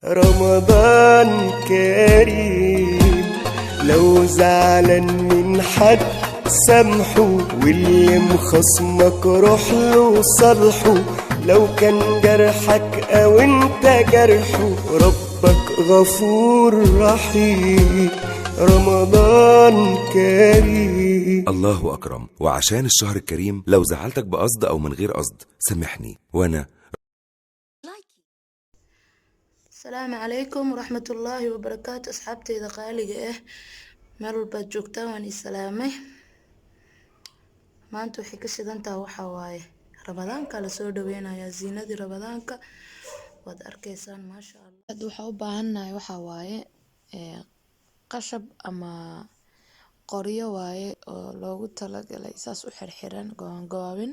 رمضان كريم، لو زعلان من حد سامحه، واللي مخصمك روح له صالحه، لو كان جرحك او انت جرحه، ربك غفور رحيم. رمضان كريم. الله أكرم. وعشان الشهر الكريم لو زعلتك بقصد أو من غير قصد سامحني وأنا. السلام عليكم ورحمة الله وبركاته. أصحابتي إذا قالي meel walbaad joogtaan waan islaamay. maanta waxay ka shidantaa waxaa waaye ramadaanka la soo dhaweynayaa, ziinadii ramadaanka waad arkaysaan maasha Allah. hadda waxaa u baahannahay waxaa waaye qashab ama qoryo waaye oo loogu talagalay saas u xirxiran goobin.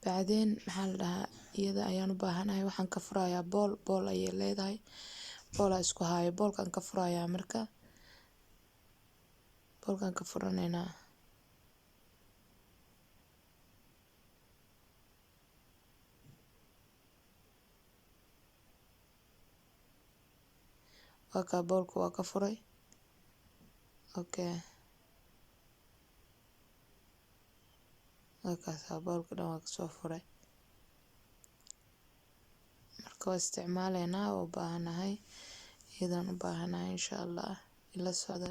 bacdeen maxaa la dhahaa, iyada ayaan u baahanahay. waxaan ka furayaa bool ayay leedahay, boolaa isku haayo. boolkaan ka furayaa, marka boolkaan ka furanaynaa. waa kaa boolku waa ka furay. okay, waakaasaa boolka dhan waa kasoo furay. marka waa isticmaaleynaa, waa u baahanahay, iyadaan u baahanahay insha Allah ila socda.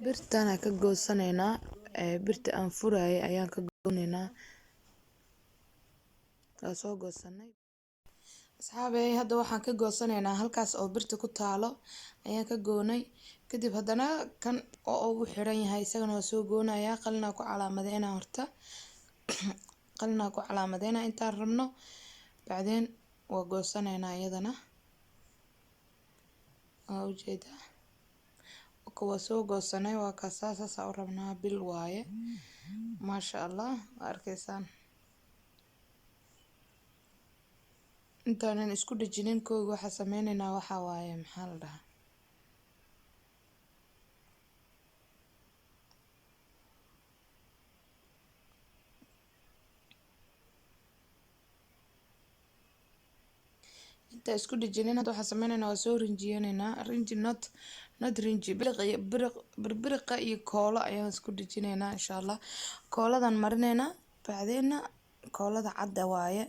birtaan ka goosanaynaa, birta aan furayay ayaan ka goonaynaa. waa soo goosanay asxaabey. hadda waxaan ka goosanaynaa halkaas oo birta ku taalo ayaan ka goonay. kadib haddana kan oo uu xiran yahay isagana waa soo goonayaa. qalinaa ku calaamadeynaa horta qalinaa ku calaamadeynaa intaan rabno. bacdeen waa goosanaynaa iyadana. waa ujeedaa waa soo goosanay. waa kaasaa saasaa u rabnaa. bil waaye maasha Allah, waa arkaysaan. intaanan isku dhejinin kooga waxaa sameynaynaa waxaa waaye maxaa la dhahaa, inta isku dhejinin hadda waxaa sameynaynaa waa soo rinjiyanaynaa. rinji not rinji birbiriqa iyo koolo ayaan isku dhejinaynaa insha Allah. kooladan marinaynaa. bacdeena koolada cadda waaye.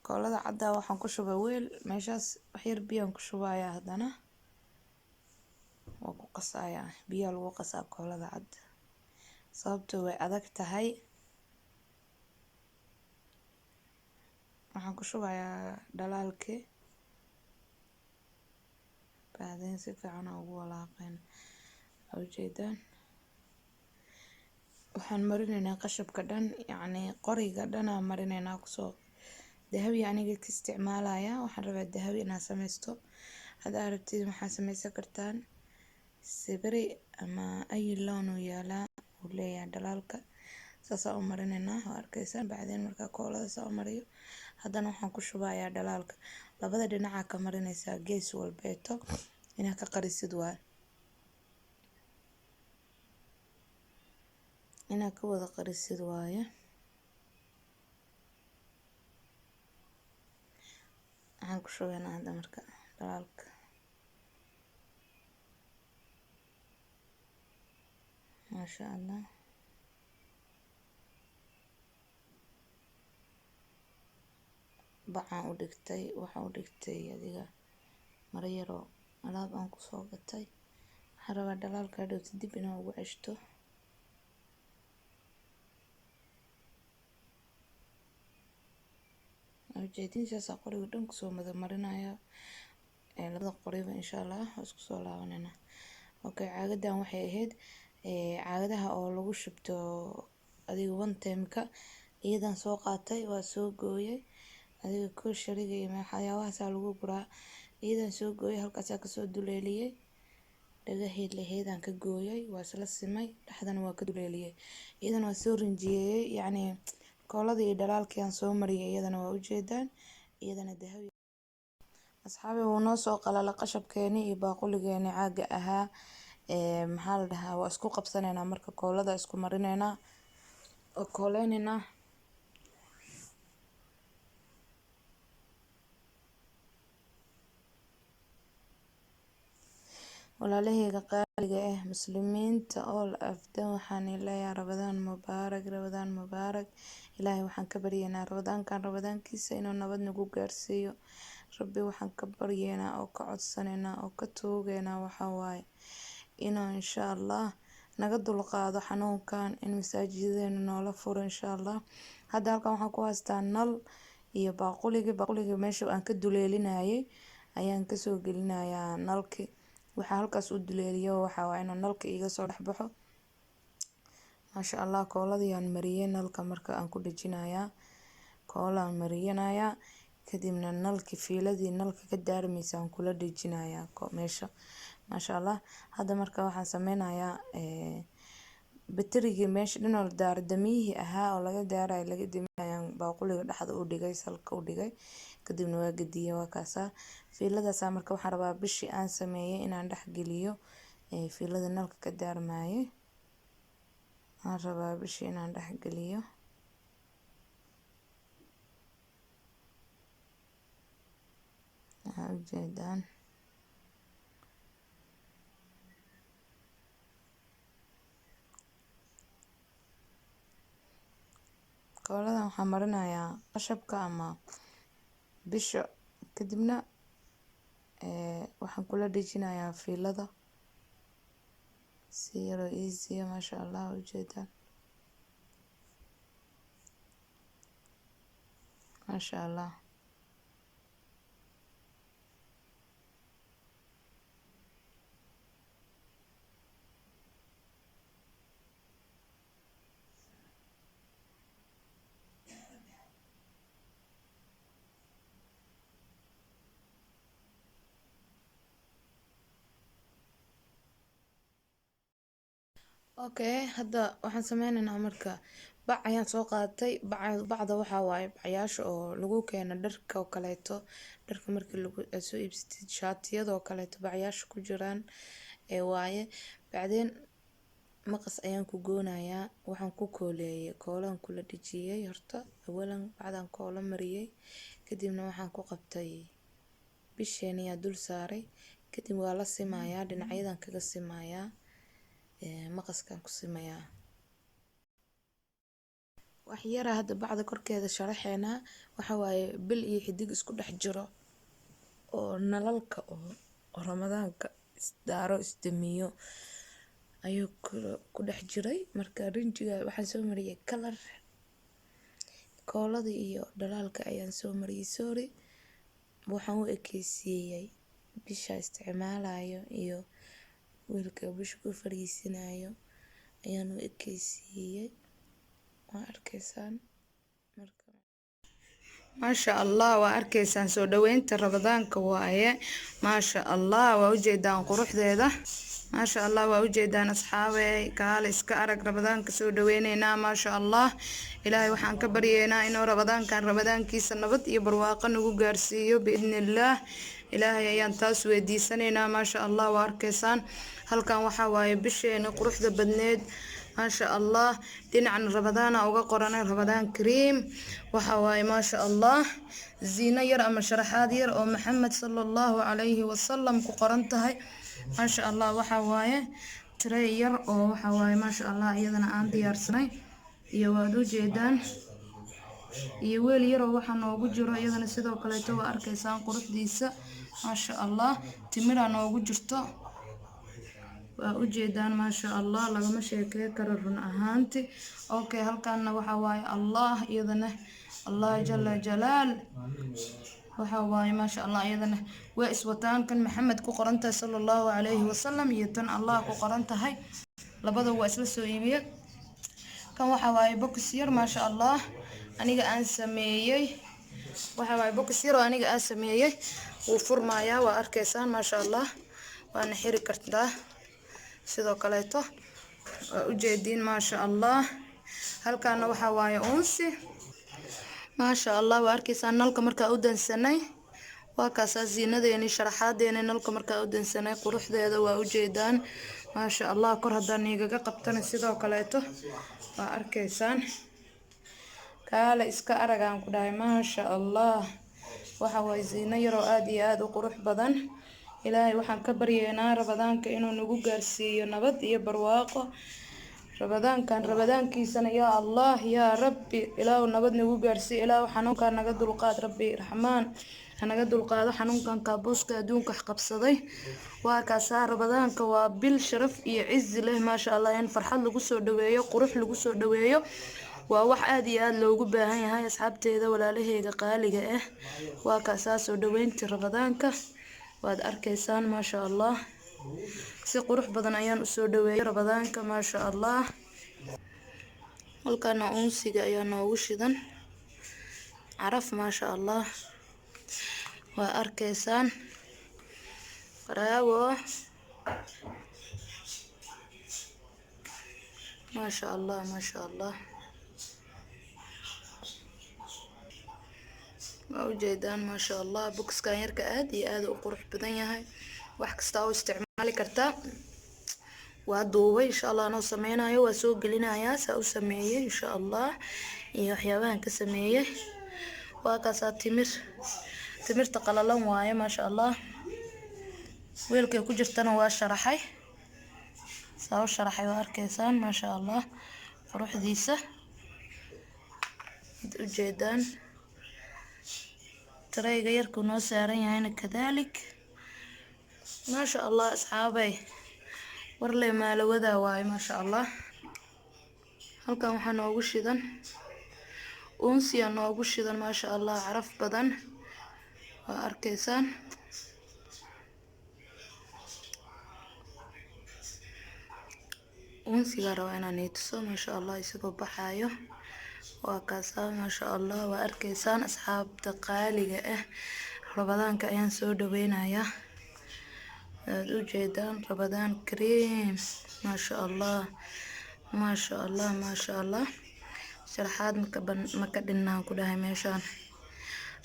koolada cadda waxaan ku shubay weel meeshaas. waxyar biyaan ku shubayaa, haddana waa ku qasayaa. biyaa lagu qasaa koolada cad sababtoo way adag tahay. waxaan ku shubayaa dhalaalkii. bacdeen si fiican ugu walaaqeen. ujeedaan waxaan marinaynaa qashabka dhan, yacni qoriga dhanaa marinaynaa. kusoo dahabi aniga ka isticmaalaya. waxaan rabaa dahabi inaan sameysto. haddaa rabtid waxaa sameysan kartaan sibiri ama ay loon uu yaalaa uu leeyahay dhalaalka. saasaa u marinaynaa, waa arkaysaan. bacdeen markaa koolada saa u mariyo, haddana waxaan ku shubayaa dhalaalka. labada dhinacaa ka marinaysaa, gees walbeeto inaad ka qarisid waa inaad ka wada qarisid waaye. waxaan ku shubaynaa hadda marka dhalaalka. maasha Allah. bacaan u dhigtay, waxaan u dhigtay adiga maro yaroo alaab aan kusoo gatay. waxaan rabaa dhalaalka dhowti dib inaan ugu ceshto. ujeedin saasaa qoriga dhan kusoo marinaya. labada qoriba insha Allah waa isku soo laabanayna. okay, caagadan waxay ahayd caagadaha oo lagu shubto adiga one time-ka. iyadan soo qaatay, waa soo gooyay. adiga kooshariga iyo waxyaabahaasa lagu guraa. iyadan soo gooyay, halkaasaa kasoo duleeliyay. dhagaheed laheedaan ka gooyay, waa isla simay, dhexdana waa ka duleeliyay. iyadan waa soo rinjiyeeyay, yacni koolada iyo dhalaalkii aan soo mariyay. iyadana waa ujeedaan, iyadana dahabi. asxaabi wuu noo soo qalala qashabkeeni iyo baaquligeeni caaga ahaa. maxaa la dhahaa, waa isku qabsanaynaa. marka koolada isku marinaynaa oo kooleynayna. walaalahayga qaaliga ah muslimiinta oo la afdan waxaan leeyahay rabadaan mubaarak ilaahay waxaan ka baryaynaa rabadaankiisa inuu nabad nagu gaarsiiyo rabbi waxaan ka baryaynaa oo ka codsanaynaa oo ka toogaynaa waxaa waaye inuu insha allah naga dulqaado xanuunkan in masaajidadeena noola furo insha allah. Hadda halkan waxaan ku haystaa nal iyo baaquliga meesha aan ka duleelinayay ayaan kasoo gelinayaa nalki. Waxaa halkaas u duleeliyo waxaa waaye inuu nalka iga soo dhex baxo. Maasha allah kooladii aan mariyay nalka marka aan ku dhajinayaa koolaan mariyanayaa kadibna nalki fiiladii nalka ka daarmaysa aan kula dhajinayaa meesha. Maasha allah hadda marka waxaan sameynayaa batarigii meesha dhinol daar damiyihii ahaa oo laga daaray laga dimayaan baaquliga dhexda u dhigay salka u dhigay kadibna waa gadiye waa kaasa fiiladaas marka waxaan rabaa bishii aan sameeyay inaan dhex geliyo fiilada nalka ka daarmayay aan rabaa bishii inaan dhex geliyo ujeedaan kooladan waxaan marinayaa qashabka ama bisha kadibna waxaan kula dhajinayaa fiilada si yar oo easy maasha allah ujeedaan maasha allah. Okay, hadda waxaan sameynaynaa marka bac ayaan soo qaatay bacda waxaa waaye bacayaasha oo lagu keeno dharka oo kaleeto dharka markii lagu soo iibsatid shaatiyada oo kaleeto bacayaasha ku jiraan waaye bacdeen maqas ayaan ku goonayaa waxaan ku kooleeyay koolaan kula dhijiyay horta awalan bacdaan koola mariyay kadibna waxaan ku qabtay bisheen ayaa dul saaray kadib waa la simayaa dhinacyadan kaga simayaa maqaskan ku simayaa wax yara hadda bacda korkeeda sharaxeena waxa waaye bil iyo xidig isku dhex jiro oo nalalka oo ramadaanka isdaaro isdamiyo ayuu ku dhex jiray marka rinjiga waxaan soo mariyay kalar koolada iyo dhalaalka ayaan soo mariyay sorry waxaan u ekeysiiyay bisha isticmaalayo iyo wiilka bisha ku fariisanayo ayaan u ekeysiiyay waa arkaysaan marka maasha allah waa arkaysaan soo dhaweynta ramadaanka waaye maasha allah waa ujeedaan quruxdeeda maasha allah waa ujeedaan asxaabey kaale iska arag ramadaanka soo dhaweyneynaa maasha allah ilaahay waxaan ka baryeynaa inuu ramadaankiisa nabad iyo barwaaqo nagu gaarsiiyo biidnillaah ilaahay ayaan taas weydiisanaynaa maasha allah waa arkaysaan halkan waxaa waaye bisheena quruxda badneed maasha allah dhinacna ramadaana uga qoranay ramadaan kariim waxaa waaye maasha allah ziino yar ama sharaxaad yar oo maxamed sallallahu calayhi wasallam ku qoran tahay maasha allah waxaa waaye tray yar oo waxaa waaye maasha allah iyadana aan diyaarsanay iyo waad ujeedaan iyo weel yar oo waxaa noogu jiro iyadana sidoo kaleeto waa arkaysaan quruxdiisa maasha allah timira noogu jirto waa ujeedaan maasha allah lagama sheekey karo run ahaanti okay halkaana waxaa waaye allah iyadana allah jalla jalaal waxaa waaye maasha allah iyadana waa iswataan kan maxamed ku qoran tahay sallallahu calayhi wasallam iyo tan allah ku qoran tahay labada waa isla soo iibiyay kan waxaa waaye box yar maasha allah aniga aan sameeyay waxaa waaye box yar oo aniga aan sameeyay wuu furmayaa waa arkaysaan maasha allah waana xiri kartaa sidoo kaleeto waa ujeediin maasha allah halkaana waxaa waaye uunsi maasha allah waa arkaysaan nalka markaa u dansanay waa kaasaa ziinadeeni sharaxaadeeni nalka markaa u dansanay quruxdeeda waa ujeedaan maasha allah kor haddaan igaga qabtana sidoo kaleeto waa arkaysaan kaale iska aragaan ku dhahay maasha allah waxa waaye ziino yaroo aad iyo aad u qurux badan ilaahay waxaan ka baryeynaa rabadaanka inuu nagu gaarsiiyo nabad iyo barwaaqo. rabadaankan rabadaankiisana yaa allah yaa rabbi ilaahu nabad nagu gaarsiiyo. ilaahu xanuunkan naga dulqaad rabbi raxmaan hanaga dulqaado xanuunkan kaabuuska adduunka qabsaday. waa kaasaa rabadaanka waa bil sharaf iyo cizi leh maasha allah, in farxad lagu soo dhaweeyo, qurux lagu soo dhaweeyo. waa wax aad iyo aad loogu baahan yahay asxaabteeda walaalaheyga qaaliga ah. waa kaasaa soo dhaweyntii rabadaanka waad arkaysaan maasha allah, si qurux badan ayaan usoo dhaweeyay rabadaanka maasha allah. halkana uunsiga ayaa noogu shidan caraf maasha allah, waa arkaysaan bravo maasha allah maasha allah. waa ujeedaan maasha allah, boxkan yarka aad iyo aad u qurux badan yahay, wax kasta oo isticmaali kartaa. waa duubay insha allah anoo sameynayo, waa soo gelinayaa saa u sameeyey insha allah iyo waxyaabahan ka sameeyey. waa kaasaa timirta qalalan waaye maasha allah, weelkay ku jirtana waa sharaxay, saa u sharaxay waa arkaysaan maasha allah quruxdiisa ujeedaan. tareyga yarkuu noo saaran yahayna kadalik maasha allah asxaabay, warle maalawadaa waaye maasha allah. halkan waxaa noogu shidan uunsiya noogu shidan maasha allah, caraf badan waa arkaysaan. uunsigaa rabaa inaan ituso maasha allah isagoo baxaayo. waa kaasaa maasha allah, waa arkaysaan asxaabta qaaliga ah. rabadaanka ayaan soo dhaweynayaa, aad ujeedaan rabadaan kariim maasha allah maasha allah maasha allah. sharaxaad maka dhinaan ku dhahay meeshaan,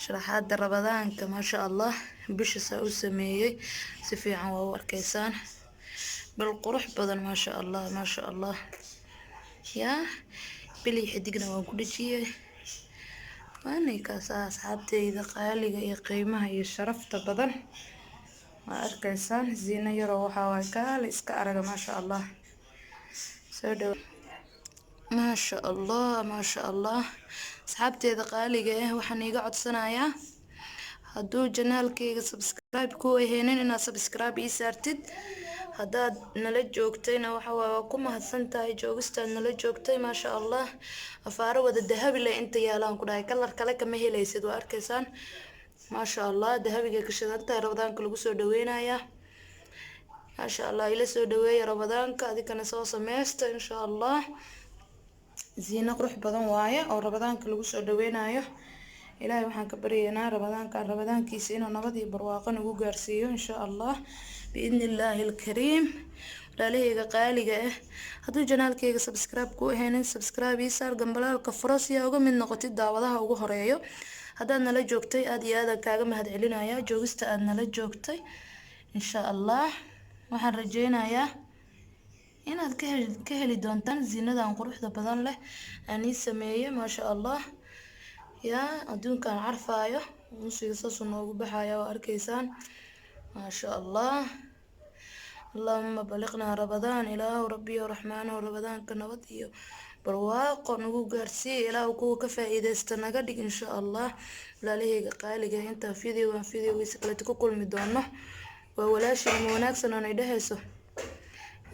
sharaxaada rabadaanka maasha allah bisha saa u sameeyey si fiican waa u arkaysaan, bal qurux badan maasha allah maasha allah. yaa bili xidigna waan ku dhajiyey. waanay kaasaa asxaabteyda qaaliga iyo qiimaha iyo sharafta badan, waa arkaysaan ziino yaroo waxaa waay kaale iska araga maasha allah. soo dhaw maasha allah maasha allah. asxaabteeda qaaliga ah waxaan iiga codsanayaa hadduu janaalkeyga subscribe ku aheynin inaad subscribe ii saartid. haddaad nala joogtayna waa ku mahadsan tahay joogistaad nala joogtay maasha allah. afaaro wada dahabi leh inta yaalaan ku dhahay, kalar kale kama helaysid waa arkaysaan maasha allah. dahabigay ka shidan tahay, rabadaanka lagu soo dhaweynayaa maasha allah. ila soo dhaweeya rabadaanka adikana soo sameysta insha allah. ziino qurux badan waaye oo rabadaanka lagu soo dhaweynayo. ilaahay waxaan ka baryeynaa rabadaankiisa inuu nabad iyo barwaaqo nagu gaarsiiyo insha allah biidni illaahi alkariim. walaalaheyga qaaliga ah hadduu janaalkeyga subscribe ku aheynin subscribe ii saar, gambalaalka furo si aa uga mid noqotid daawadaha ugu horeeyo. haddaad nala joogtay aad iyo aadaan kaaga mahad celinayaa joogista aad nala joogtay insha allah. waxaan rajeynayaa inaad ka heli doontaan ziinadan quruxda badan leh aan ii sameeyey maasha allah. yaa adduunkan carfaayo unsiga saasuu noogu baxaya waa arkaysaan maasha allah. allahuma baliqnaa rabadaan, ilaahu rabbiyo raxmaanow rabadaanka nabad iyo barwaaqo nagu gaarsiiya, ilaahu kuwa ka faa-iideysta naga dhig insha allah. walaalaheyga qaaliga intaa fideogiisa kaleta ku kulmi doono waa walaashayma wanaagsan oonay dhehayso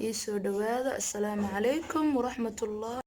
ii soo dhawaada. assalaamu calaykum waraxmatullah.